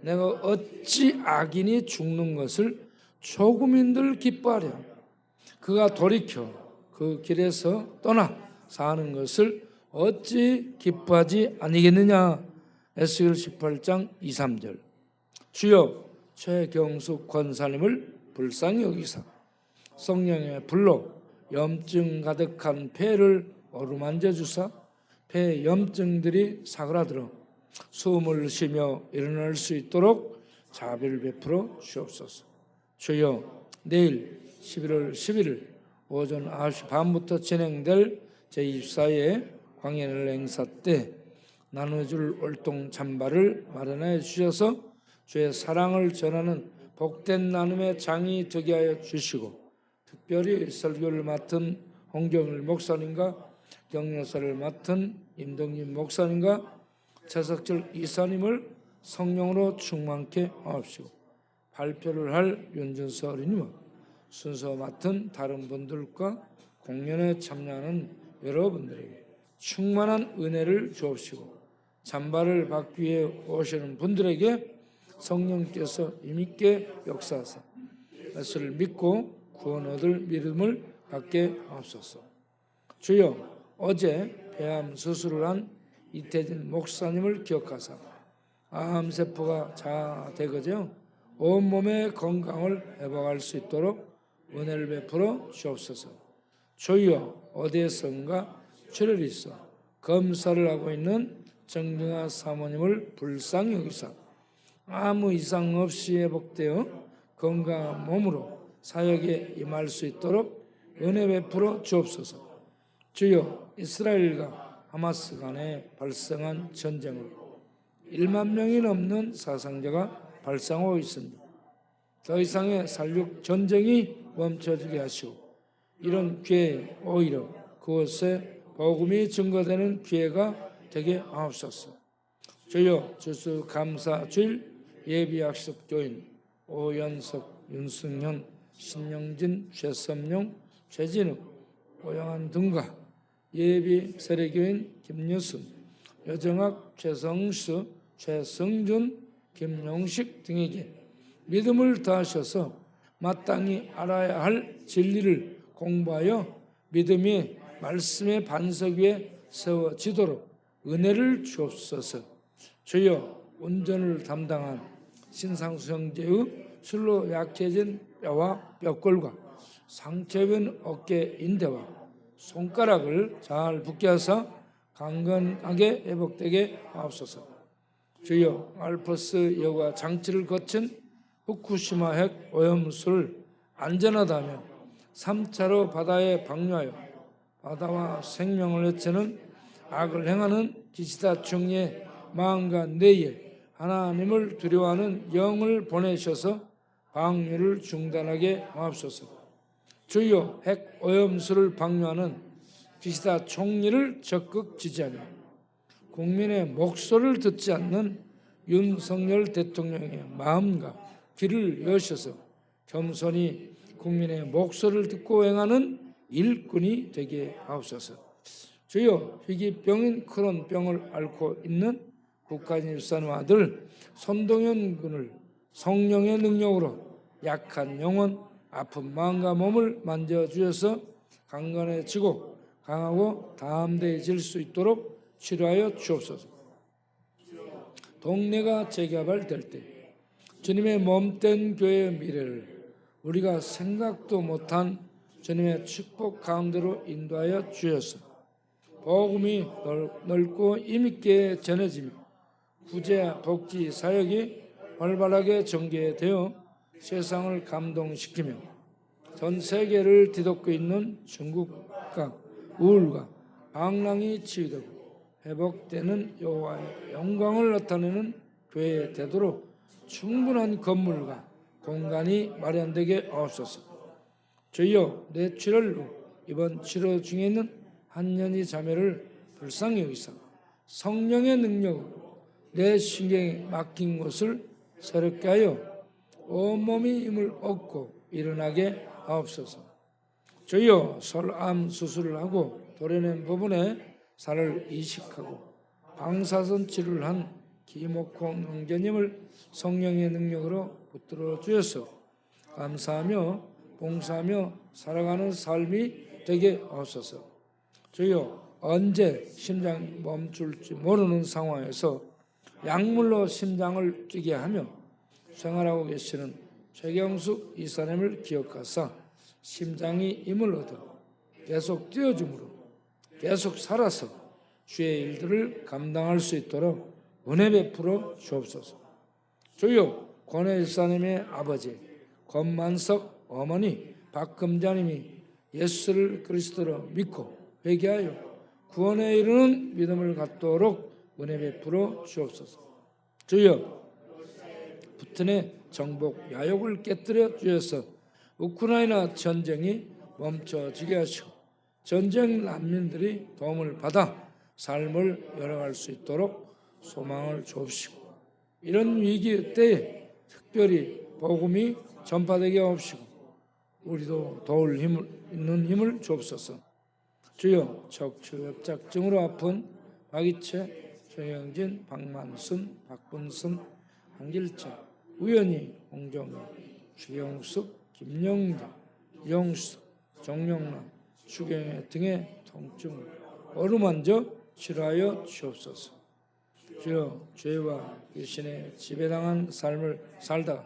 내가 어찌 악인이 죽는 것을 조금인들 기뻐하랴. 그가 돌이켜 그 길에서 떠나 사는 것을 어찌 기뻐하지 아니겠느냐. 에스겔 18장 2, 3절 주여 최경숙 권사님을 불쌍히 여기사 성령의 불로 염증 가득한 폐를 어루만져 주사 폐 염증들이 사그라들어 숨을 쉬며 일어날 수 있도록 자비를 베풀어 주옵소서. 주여 내일 11월 11일 오전 9시 반부터 진행될 제24회 광야늘 행사 때 나눠줄 월동 잠바를 마련해 주셔서 주의 사랑을 전하는 복된 나눔의 장이 되게 하여 주시고 특별히 설교를 맡은 홍경일 목사님과 경영사를 맡은 임동진 목사님과 최석철 이사님을 성령으로 충만케 하옵시고 발표를 할 윤준서 어린이와 순서 맡은 다른 분들과 공연에 참여하는 여러분들에게 충만한 은혜를 주옵시고 잠바를 받기 위해 오시는 분들에게 성령께서 힘있게 역사하사 예수를 믿고 구원 얻을 믿음을 갖게 하옵소서. 주여 어제 폐암 수술을 한 이태진 목사님을 기억하사 암세포가 자아되거져 온몸의 건강을 회복할 수 있도록 은혜를 베풀어 주옵소서. 주여 어디에선가 출혈이 있어 검사를 하고 있는 정경아 사모님을 불쌍히 여기사 아무 이상 없이 회복되어 건강한 몸으로 사역에 임할 수 있도록 은혜 베풀어 주옵소서. 주여 이스라엘과 하마스 간에 발생한 전쟁으로 1만 명이 넘는 사상자가 발생하고 있습니다. 더 이상의 살육 전쟁이 멈춰지게 하시고 이런 기회에 오히려 그곳에 복음이 증거되는 기회가 되게 하옵소서. 주여 주수감사주일 예비학습 교인 오연석, 윤승현, 신영진, 최섬용, 최진욱, 오영환 등과 예비 세례교인 김유순, 여정학, 최성수, 최성준, 김용식 등에게 믿음을 다하셔서 마땅히 알아야 할 진리를 공부하여 믿음이 말씀의 반석 위에 세워지도록 은혜를 주옵소서. 주여 운전을 담당한 신상수 형제의 술로 약해진 뼈와 뼈골과 상처입은 어깨 인대와 손가락을 잘 붙게 하사 강건하게 회복되게 하옵소서. 주여 알프스 여과 장치를 거친 후쿠시마 핵 오염수를 안전하다며 3차로 바다에 방류하여 바다와 생명을 해치는 악을 행하는 기시다 총리의 마음과 뇌에 하나님을 두려워하는 영을 보내셔서 방류를 중단하게 하옵소서. 주요 핵 오염수를 방류하는 기시다 총리를 적극 지지하며 국민의 목소리를 듣지 않는 윤석열 대통령의 마음과 귀를 여셔서 겸손히 국민의 목소리를 듣고 행하는 일꾼이 되게 하옵소서. 주여, 희귀병인 크론병을 앓고 있는 국가인 일산의 아들 손동현 군을 성령의 능력으로 약한 영혼, 아픈 마음과 몸을 만져주셔서 강건해지고 강하고 담대해질 수 있도록 치료하여 주옵소서. 동네가 재개발될 때 주님의 몸된 교회의 미래를 우리가 생각도 못한 주님의 축복 가운데로 인도하여 주셔서 복음이 넓고 힘있게 전해지며 구제 복지 사역이 활발하게 전개되어 세상을 감동시키며 전 세계를 뒤덮고 있는 중국과 우울과 방랑이 치유되고 회복되는 여호와의 영광을 나타내는 교회에 되도록 충분한 건물과 공간이 마련되게 하옵소서. 주여, 뇌출혈로 이번 치료 중에 있는 한년이 자매를 불쌍히 여기사 성령의 능력으로 내 신경에 막힌 것을 새롭게 하여 온몸이 힘을 얻고 일어나게 하옵소서. 주여, 설암 수술을 하고 도려낸 부분에 살을 이식하고 방사선 치료를 한 김옥홍 형제님을 성령의 능력으로 붙들어 주셔서 감사하며 봉사하며 살아가는 삶이 되게 하옵소서. 주여, 언제 심장이 멈출지 모르는 상황에서 약물로 심장을 뛰게 하며 생활하고 계시는 최경숙 이사님을 기억하사 심장이 힘을 얻어 계속 뛰어줌으로 계속 살아서 주의 일들을 감당할 수 있도록 은혜 베풀어 주옵소서. 주여, 권혜 일사님의 아버지 권만석 어머니 박금자님이 예수를 그리스도로 믿고 회개하여 구원에 이르는 믿음을 갖도록 은혜 베풀어 주옵소서. 주여, 푸틴의 정복 야욕을 깨뜨려 주셔서 우크라이나 전쟁이 멈춰지게 하시고 전쟁 난민들이 도움을 받아 삶을 열어갈 수 있도록 소망을 주옵시고 이런 위기 때에 특별히 복음이 전파되게 하옵시고 우리도 도울 있는 힘을 주옵소서. 주여, 척추협착증으로 아픈 박이채, 정영진, 박만순, 박분순, 한길차, 우연히, 홍정희, 주경숙, 김영재, 영수, 정영란, 추경애 등의 통증을 어루만져 치료하여 주옵소서. 주여, 죄와 귀신에 지배당한 삶을 살다가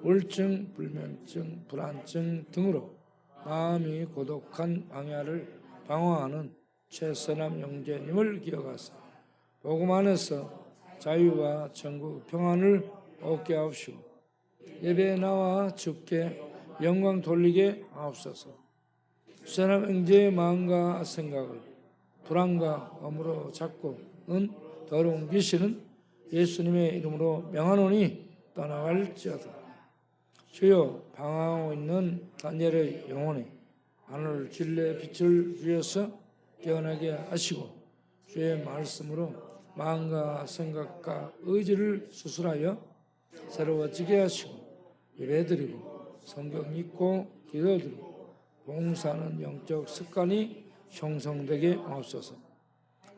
우울증, 불면증, 불안증 등으로 마음이 고독한 방야를 방황하는 최선암 형제님을 기억하사 복음 안에서 자유와 천국 평안을 얻게 하옵시고 예배에 나와 주께 영광 돌리게 하옵소서. 최선암 형제의 마음과 생각을 불안과 엄으로 잡고는 더러운 귀신은 예수님의 이름으로 명하노니 떠나갈지어다. 주여, 방황하고 있는 다니엘의 영혼에 하늘 진리의 빛을 주셔서 깨어나게 하시고 주의 말씀으로 마음과 생각과 의지를 수술하여 새로워지게 하시고 예배드리고 성경 읽고 기도드리고 봉사하는 영적 습관이 형성되게 하옵소서.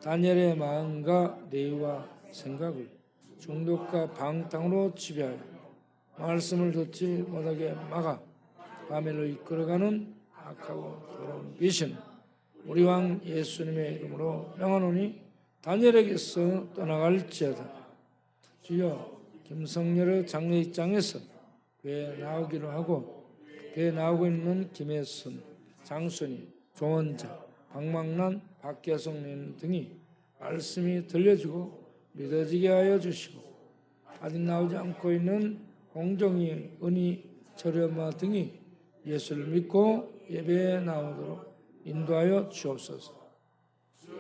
다니엘의 마음과 뇌와 생각을 중독과 방탕으로 지배하여 말씀을 듣지 못하게 막아 바벨로 이끌어가는 악하고 더러운 귀신 우리 왕 예수님의 이름으로 명하노니 다니엘에게서 떠나갈지어다. 주여, 김성렬의 장례식장에서 교회에 나오기로 하고 교회에 나오고 있는 김혜순, 장순이, 조원자, 박망란, 박계성 등이 말씀이 들려지고 믿어지게 하여 주시고 아직 나오지 않고 있는 공정이, 은희, 저렴아 등이 예수를 믿고 예배에 나오도록 인도하여 주옵소서.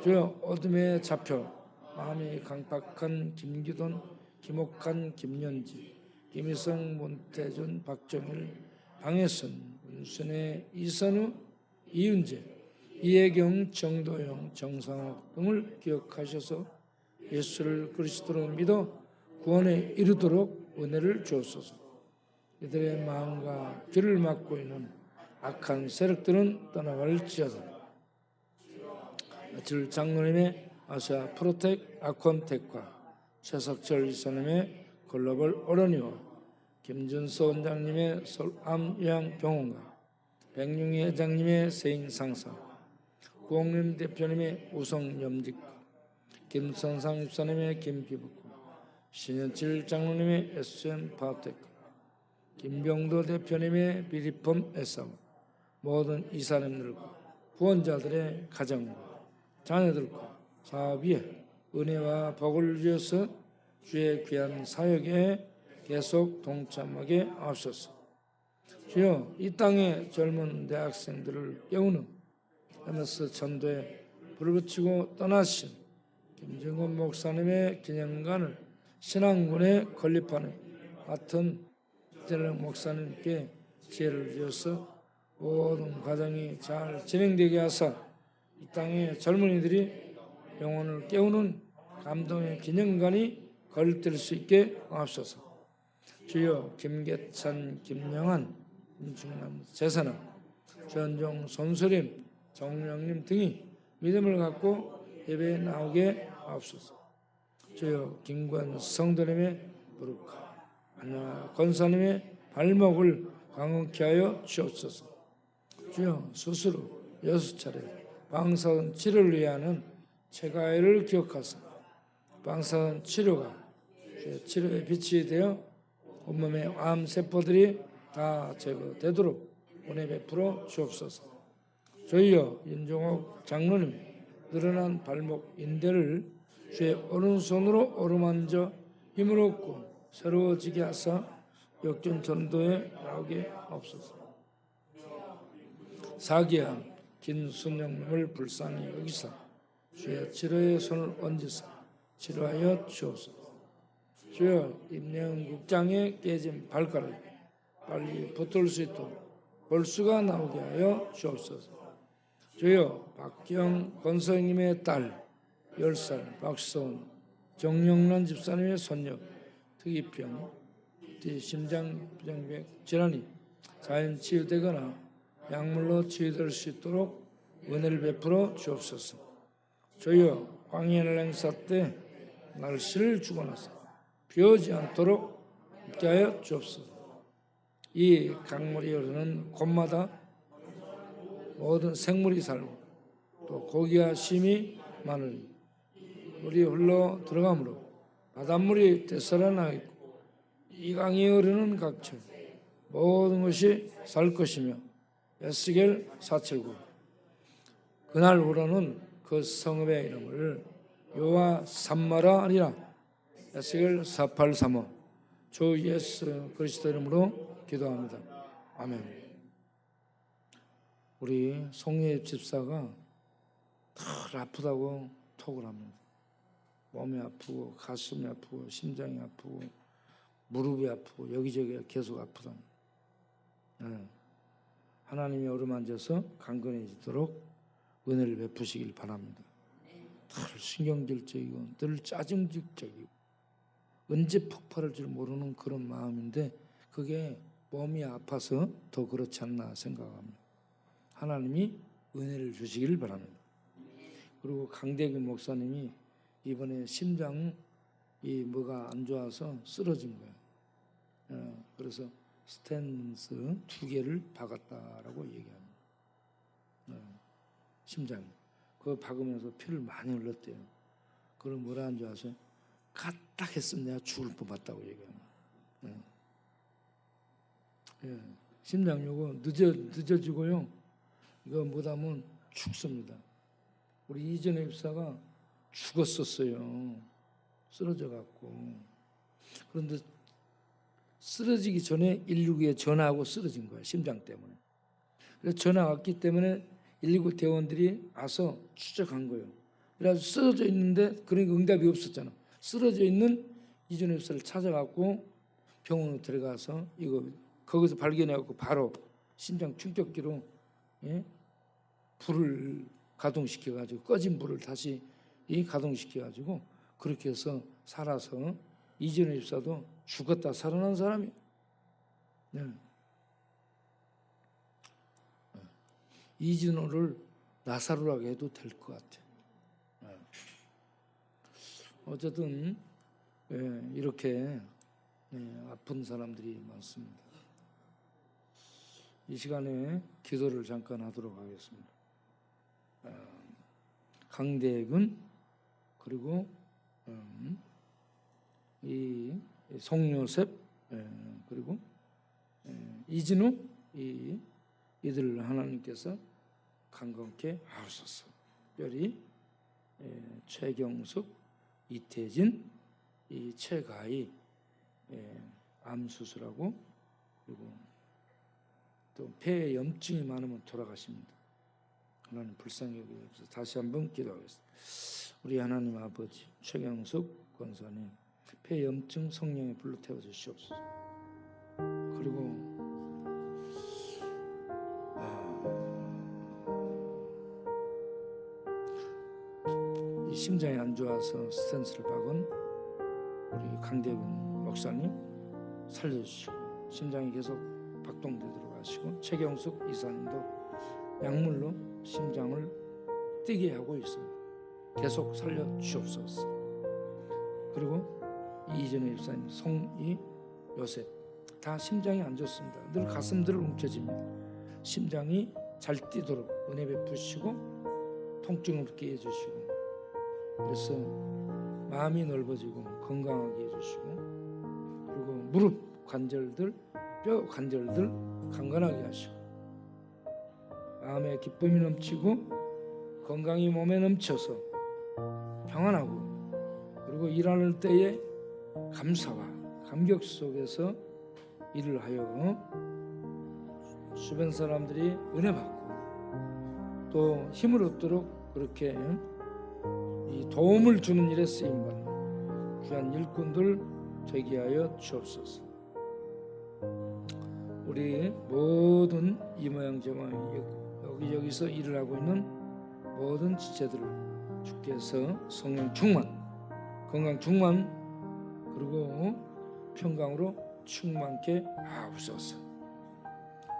주여, 어둠에 잡혀 마음이 강팍한 김기돈, 김옥한, 김연지, 김희성, 문태준, 박정일, 방혜선, 윤순혜, 이선우, 이윤재, 이혜경, 정도영, 정상욱 등을 기억하셔서 예수를 그리스도로 믿어 구원에 이르도록 은혜를 주옵소서. 이들의 마음과 귀를 막고 있는 악한 세력들은 떠나갈지어다. 며칠 장로님의 아시아 프로텍 아콘텍과 최석철 이사님의 글로벌 어른이와 김준서 원장님의 서울암요양병원과 백룡희 회장님의 세인상사, 구홍림 대표님의 우성염직과 김선상 입사님의 김피부과 신현칠 장로님의 SM바테크, 김병도 대표님의 비리펌 에싸와 모든 이사님들과 후원자들의 가정과 자녀들과 사업 위에 은혜와 복을 주셔서 주의 귀한 사역에 계속 동참하게 하옵소서. 주여, 이 땅의 젊은 대학생들을 깨우는 MS 전도에 불을 붙이고 떠나신 김정건 목사님의 기념관을 신앙군에 건립하는 같은 이재령 목사님께 지혜를 주셔서 모든 과정이 잘 진행되게 하사 이 땅의 젊은이들이 영혼을 깨우는 감동의 기념관이 건립될 수 있게 하옵소서. 주여, 김계찬, 김영환, 김충남, 재선아, 전종, 손수림, 정영님 등이 믿음을 갖고 예배에 나오게 하옵소서. 주여, 김관 성도님의 무릎과 안나 권사님의 발목을 강건케 하여 주옵소서. 주여, 스스로 6차례 방사선 치료를 위해 하는 체가회를 기억하사 방사선 치료가 주의 치료의 빛이 되어 온몸의 암세포들이 다 제거되도록 은혜 베풀어 주옵소서. 주여, 윤종옥 장로님 늘어난 발목 인대를 주의 오른손으로 어루만져 힘을 얻고 새로워지게 하사 역전 전도에 나오게 하옵소서. 사기야 김순영님을 불쌍히 여기사 주의 치료의 손을 얹으사 치료하여 주옵소서. 주여, 임내은 국장의 깨진 발가락 빨리 붙을 수 있도록 볼수가 나오게 하여 주옵소서. 주여, 박기영 권서님의 딸 10살 박수원 정영란 집사님의 손녀 특이병 심장병백 질환이 자연 치유되거나 약물로 치유될 수 있도록 은혜를 베풀어 주옵소서. 주여, 광야의 행사 때 날씨를 주고 나서 비 오지 않도록 있게 하여 주옵소서. 이 강물이 흐르는 곳마다 모든 생물이 살고 또 고기와 심이 많으니 물이 흘러 들어가므로 바닷물이 되살아나겠고 이 강이 흐르는 각처 모든 것이 살 것이며 에스겔 4:7-9 그날부로는 그 성읍의 이름을 여호와 삼마라 하리라. 에스겔 4:8-3-5 주 예수 그리스도 이름으로 기도합니다. 아멘. 우리 송예입 집사가 늘 아프다고 톡을 합니다. 몸이 아프고 가슴이 아프고 심장이 아프고 무릎이 아프고 여기저기가 계속 아프다. 하나님이 어루만져서 강건해지도록 은혜를 베푸시길 바랍니다. 늘 신경질적이고 늘 짜증적이고 언제 폭발할 줄 모르는 그런 마음인데 그게 몸이 아파서 더 그렇지 않나 생각합니다. 하나님이 은혜를 주시길 바랍니다. 그리고 강대균 목사님이 이번에 심장이 뭐가 안 좋아서 쓰러진 거예요. 그래서 스탠스 2개를 박았다라고 얘기합니다. 심장이. 그거 박으면서 피를 많이 흘렸대요. 그럼 뭐라 한 줄 아세요? 까딱했으면 내가 죽을 뻔봤다고 얘기합니다. 심장 요거 늦어지고요. 이거 못하면 죽습니다. 우리 이전의 입사가 죽었었어요. 쓰러져갖고. 그런데 쓰러지기 전에 119에 전화하고 쓰러진 거예요. 심장 때문에. 그래서 전화 왔기 때문에 119 대원들이 와서 추적한 거예요. 그래서 쓰러져 있는데 그러니까 응답이 없었잖아. 쓰러져 있는 이전의 입사를 찾아갖고 병원으로 들어가서 이거 거기서 발견해갖고 바로 심장 충격기로 불을 가동시켜가지고 꺼진 불을 다시 가동시켜가지고 그렇게 해서 살아서 이진호 집사도 죽었다 살아난 사람이에요. 이진호를 나사로라고 해도 될 것 같아요. 어쨌든 이렇게 아픈 사람들이 많습니다. 이 시간에 기도를 잠깐 하도록 하겠습니다. 강대근 그리고 이 송요셉 그리고 이진우 이들을 하나님께서 강건케 하소서. 특별히 최경숙, 이태진, 이 최가희 암 수술하고 그리고 또 폐에 염증이 많으면 돌아가십니다. 하나님 불쌍히 여기셔서 다시 한번 기도하겠습니다. 우리 하나님 아버지 최경숙 권사님 폐 염증 성령의 불로 태워 주시옵소서. 그리고 이 심장이 안 좋아서 스탠스를 박은 우리 강대근 목사님 살려주시고 심장이 계속 박동되도록 하시고 최경숙 이사님도 약물로 심장을 뛰게 하고 있습니다. 계속 살려주옵소서. 그리고 이진우 집사님, 송이 요셉 다 심장이 안 좋습니다. 늘 가슴들을 움켜집니다. 심장이 잘 뛰도록 은혜 베푸시고 통증 없게 해주시고 그래서 마음이 넓어지고 건강하게 해주시고 그리고 무릎 관절들, 뼈 관절들 강건하게 하시고 마음에 기쁨이 넘치고 건강이 몸에 넘쳐서 평안하고 그리고 일하는 때에 감사와 감격 속에서 일을 하여 주변 사람들이 은혜 받고 또 힘을 얻도록 그렇게 이 도움을 주는 일에 쓰임받는 귀한 일꾼들 되게 하여 주옵소서. 우리 모든 이 모양 저 모양 여기저기서 일을 하고 있는 모든 지체들을 주께서 성령 충만, 건강 충만 그리고 평강으로 충만케 하옵소서.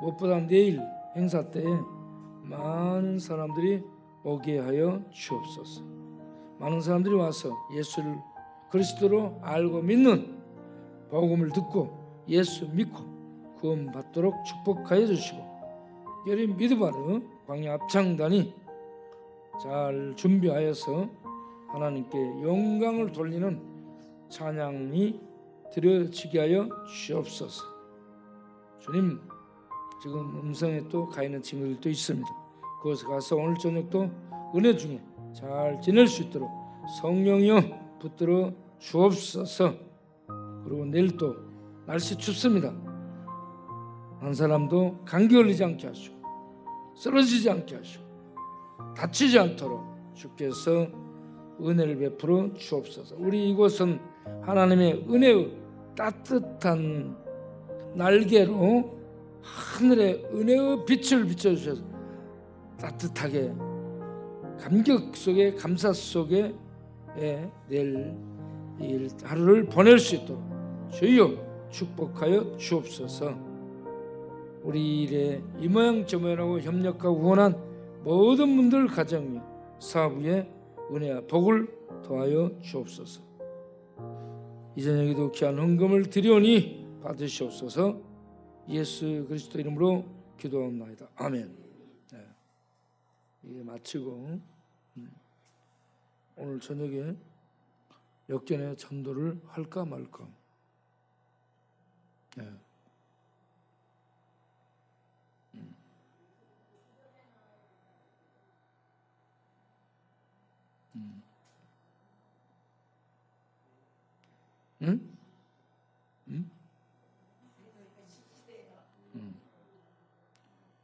무엇보다 내일 행사 때에 많은 사람들이 오게 하여 주옵소서. 많은 사람들이 와서 예수를 그리스도로 알고 믿는 복음을 듣고 예수 믿고 구원 받도록 축복하여 주시고 여리 미드바르 광야 합창단이 잘 준비하여서 하나님께 영광을 돌리는 찬양이 드려지게 하여 주옵소서. 주님, 지금 음성에 또 가 있는 친구들도 있습니다. 그곳에 가서 오늘 저녁도 은혜 중에 잘 지낼 수 있도록 성령이여 붙들어 주옵소서. 그리고 내일 또 날씨 춥습니다. 한 사람도 감기 걸리지 않게 하시고 쓰러지지 않게 하시고 다치지 않도록 주께서 은혜를 베풀어 주옵소서. 우리 이곳은 하나님의 은혜의 따뜻한 날개로 하늘의 은혜의 빛을 비춰주셔서 따뜻하게 감격 속에 감사 속에 내일 이 하루를 보낼 수 있도록 주여 축복하여 주옵소서. 우리 일에 이 모양 저 모양하고 협력하고 후원한 모든 분들 가정 사업 위에 은혜와 복을 더하여 주옵소서. 이 저녁에도 귀한 헌금을 드리오니 받으시옵소서. 예수 그리스도 이름으로 기도합니다. 아멘. 이게 마치고 오늘 저녁에 역전의 전도를 할까 말까. 응?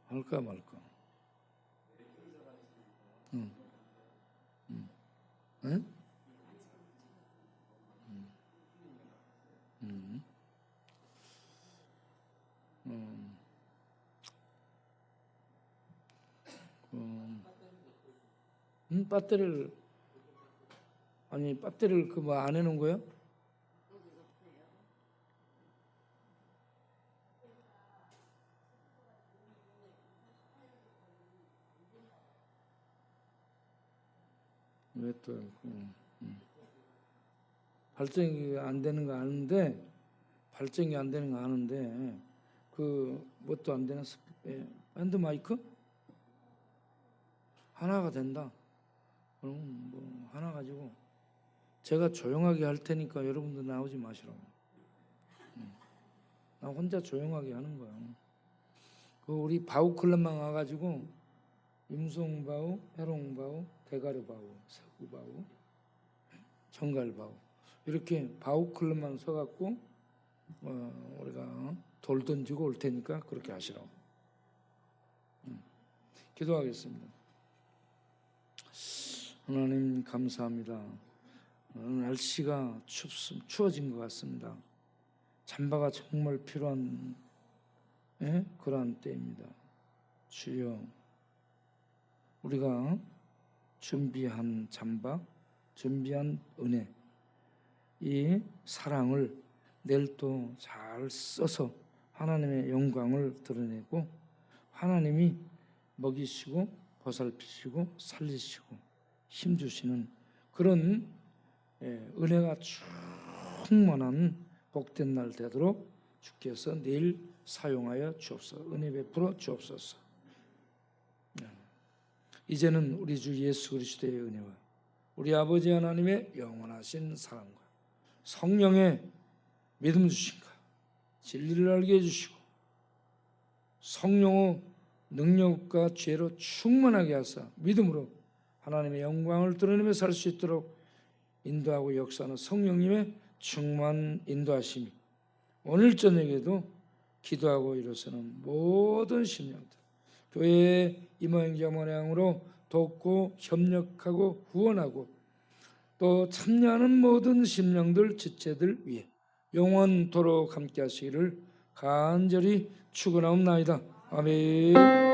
할까 말까. 응? 배터리를 배터리를 그 뭐 안 해놓은 거예요? 왜 또 발전이 안 되는 거 아는데 그 뭣도 안 되는 핸드 마이크 하나가 된다. 그럼 뭐 하나 가지고 제가 조용하게 할 테니까 여러분들 나오지 마시라고. 나 혼자 조용하게 하는 거야. 그 우리 바우 클럽만 와가지고 임송바우, 해롱바우, 대가르바우, 세구바우, 정갈바우 이렇게 바우 클럽만 서갖고 우리가 돌 던지고 올 테니까 그렇게 하시라고. 기도하겠습니다. 하나님 감사합니다. 날씨가 추워진 것 같습니다. 잠바가 정말 필요한 그러한 때입니다. 주여, 우리가 준비한 잠바, 준비한 은혜, 이 사랑을 내일 또 잘 써서 하나님의 영광을 드러내고 하나님이 먹이시고 보살피시고 살리시고 힘주시는 그런 은혜가 충만한 복된 날 되도록 주께서 내일 사용하여 주옵소서. 은혜 베풀어 주옵소서. 이제는 우리 주 예수 그리스도의 은혜와 우리 아버지 하나님의 영원하신 사랑과 성령의 믿음 주신가 진리를 알게 해주시고 성령의 능력과 죄로 충만하게 하사 믿음으로 하나님의 영광을 드러내며 살 수 있도록 인도하고 역사하는 성령님의 충만 인도하심이 오늘 저녁에도 기도하고 일어서는 모든 심령들 교회의 이모행자 모양으로 돕고 협력하고 후원하고 또 참여하는 모든 심령들 지체들 위해 영원토록 함께 하시기를 간절히 축원하옵나이다. 아멘.